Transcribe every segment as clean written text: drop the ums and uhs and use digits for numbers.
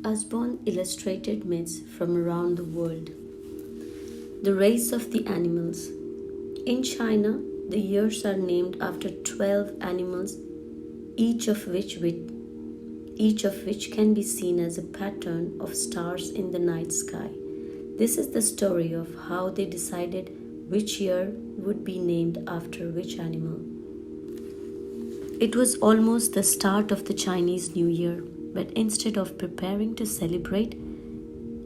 Usborne illustrated myths from around the world. The race of the animals. In China, the years are named after 12 animals, each of which can be seen as a pattern of stars in the night sky. This is the story of how they decided which year would be named after which animal. It was almost the start of the Chinese New Year, but instead of preparing to celebrate,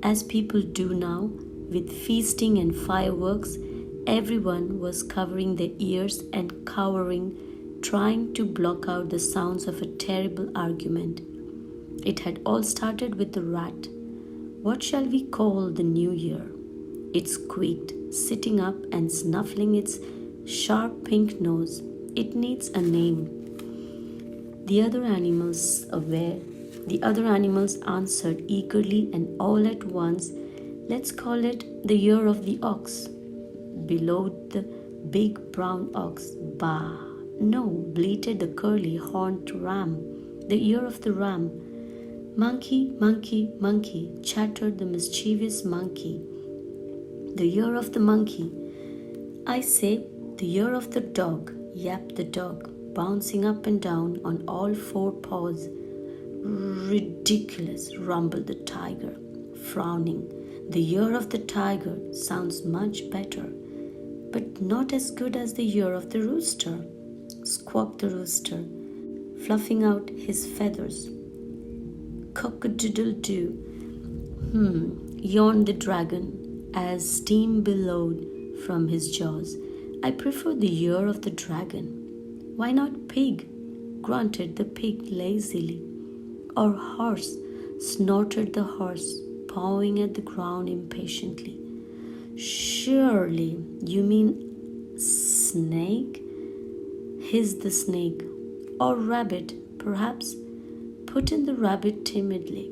as people do now, with feasting and fireworks, everyone was covering their ears and cowering, trying to block out the sounds of a terrible argument. It had all started with the rat. What shall we call the new year? It squeaked, sitting up and snuffling its sharp pink nose. It needs a name. The other animals answered eagerly and all at once, let's call it the year of the ox. Bellowed the big brown ox. Bah! No, bleated the curly-horned ram. The year of the ram. Monkey, monkey, monkey, chattered the mischievous monkey. The year of the monkey. I say, the year of the dog, yapped the dog, bouncing up and down on all four paws. Ridiculous, rumbled the tiger, frowning. The year of the tiger sounds much better, but not as good as the year of the rooster, squawked the rooster, fluffing out his feathers. Cock-a-doodle-doo, yawned the dragon as steam billowed from his jaws. I prefer the year of the dragon. Why not pig? Grunted the pig lazily. Or horse, snorted the horse, pawing at the ground impatiently. Surely you mean snake? Hissed the snake. Or rabbit, perhaps, put in the rabbit timidly.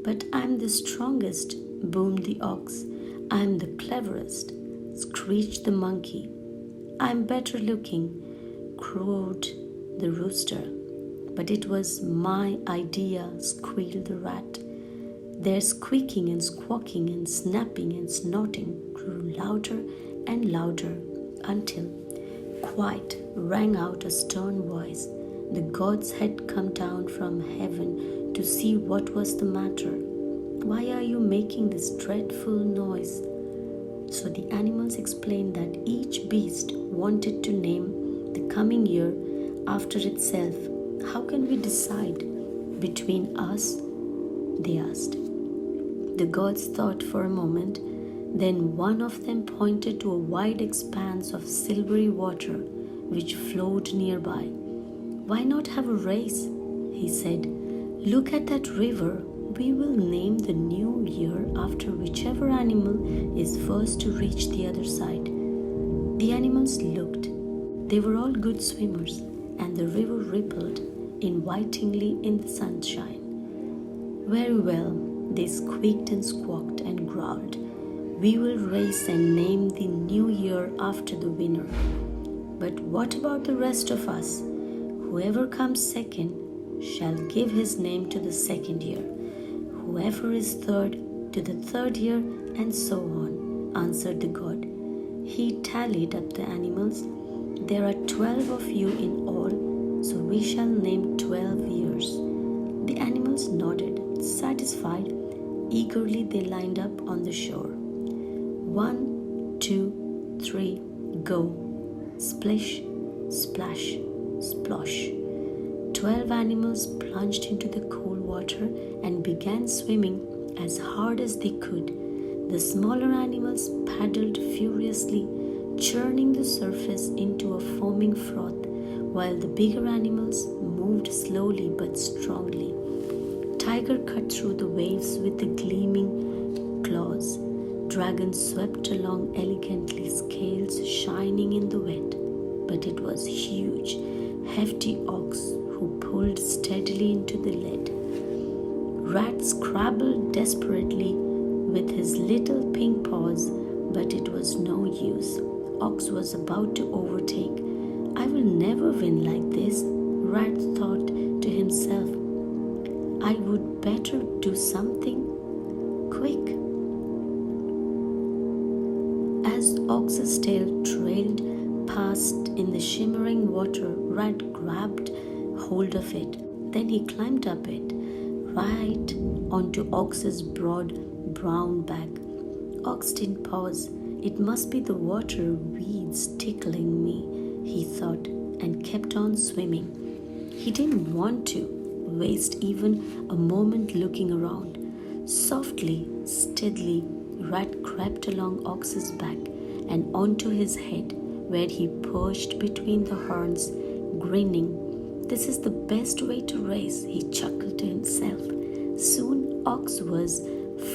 But I'm the strongest, boomed the ox. I'm the cleverest, screeched the monkey. I'm better looking, crowed the rooster. But it was my idea, squealed the rat. Their squeaking and squawking and snapping and snorting grew louder and louder until, quite, rang out a stern voice. The gods had come down from heaven to see what was the matter. Why are you making this dreadful noise? So the animals explained that each beast wanted to name the coming year after itself. How can we decide between us? They asked. The gods thought for a moment. Then one of them pointed to a wide expanse of silvery water which flowed nearby. Why not have a race? He said. Look at that river. We will name the new year after whichever animal is first to reach the other side. The animals looked. They were all good swimmers, and the river rippled invitingly in the sunshine. Very well, they squeaked and squawked and growled. We will race and name the new year after the winner. But what about the rest of us? Whoever comes second shall give his name to the second year. Whoever is third to the third year, and so on, answered the god. He tallied up the animals. There are 12 of you in all, so we shall name 12 years. The animals nodded, satisfied. Eagerly they lined up on the shore. 1, 2, 3, go. Splish, splash, splosh. 12 animals plunged into the cool water and began swimming as hard as they could. The smaller animals paddled furiously, churning the surface into a foaming froth, while the bigger animals moved slowly but strongly. Tiger cut through the waves with the gleaming claws. Dragon swept along elegantly, scales shining in the wet. But it was huge, hefty ox who pulled steadily into the lead. Rat scrabbled desperately with his little pink paws, but it was no use. Ox was about to overtake. I will never win like this, Rat thought to himself. I would better do something quick. As Ox's tail trailed past in the shimmering water, Rat grabbed hold of it. Then he climbed up it, right onto Ox's broad brown back. Ox didn't pause. It must be the water weeds tickling me, he thought, and kept on swimming. He didn't want to waste even a moment looking around. Softly, steadily, Rat crept along Ox's back and onto his head, where he perched between the horns, grinning. This is the best way to race, he chuckled to himself. Soon Ox was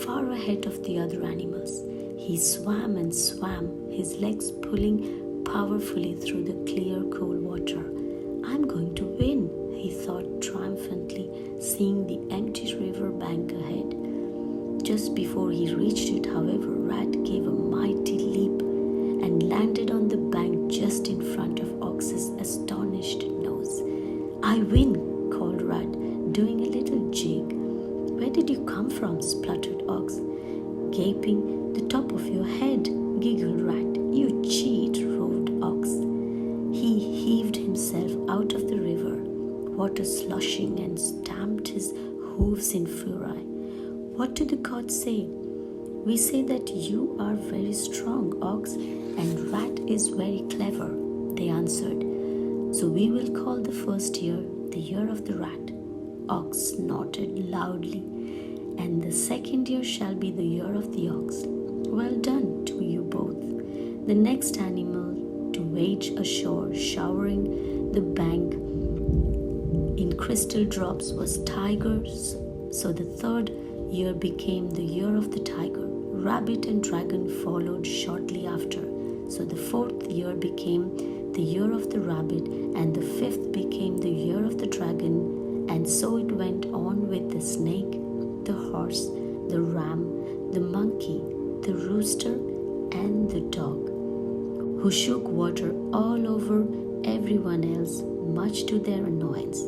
far ahead of the other animals. He swam and swam, his legs pulling powerfully through the clear, cool water. I'm going to win, he thought triumphantly, seeing the empty river bank ahead. Just before he reached it, however, Rat gave a mighty leap and landed on the bank just in front of Ox's astonished nose. I win, called Rat, doing a little jig. Where did you come from? Spluttered Ox. Gaping. The top of your head, giggled Rat. You cheat, roared Ox. He heaved himself out of the river, water slushing, and stamped his hooves in fury. What do the gods say? We say that you are very strong, Ox, and Rat is very clever, they answered. So we will call the first year the year of the Rat. Ox snorted loudly. And the second year shall be the year of the Ox. Well done to you both. The next animal to wage ashore, showering the bank in crystal drops, was tigers. So the third year became the year of the tiger. Rabbit and dragon followed shortly after. So the fourth year became the year of the rabbit, and the fifth became the year of the dragon, and so it went on with the snake, the horse, the ram, the monkey, the rooster, and the dog, who shook water all over everyone else, much to their annoyance.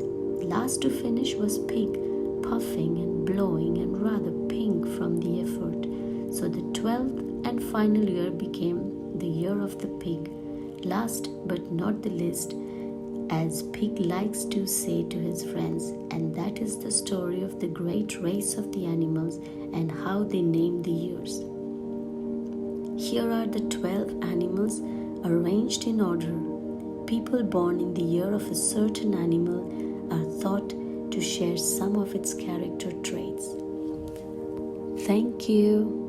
Last to finish was Pig, puffing and blowing and rather pink from the effort. So the 12th and final year became the year of the pig. Last but not the least, as Pig likes to say to his friends, and that is the story of the great race of the animals and how they named the years. Here are the 12 animals arranged in order. People born in the year of a certain animal are thought to share some of its character traits. Thank you.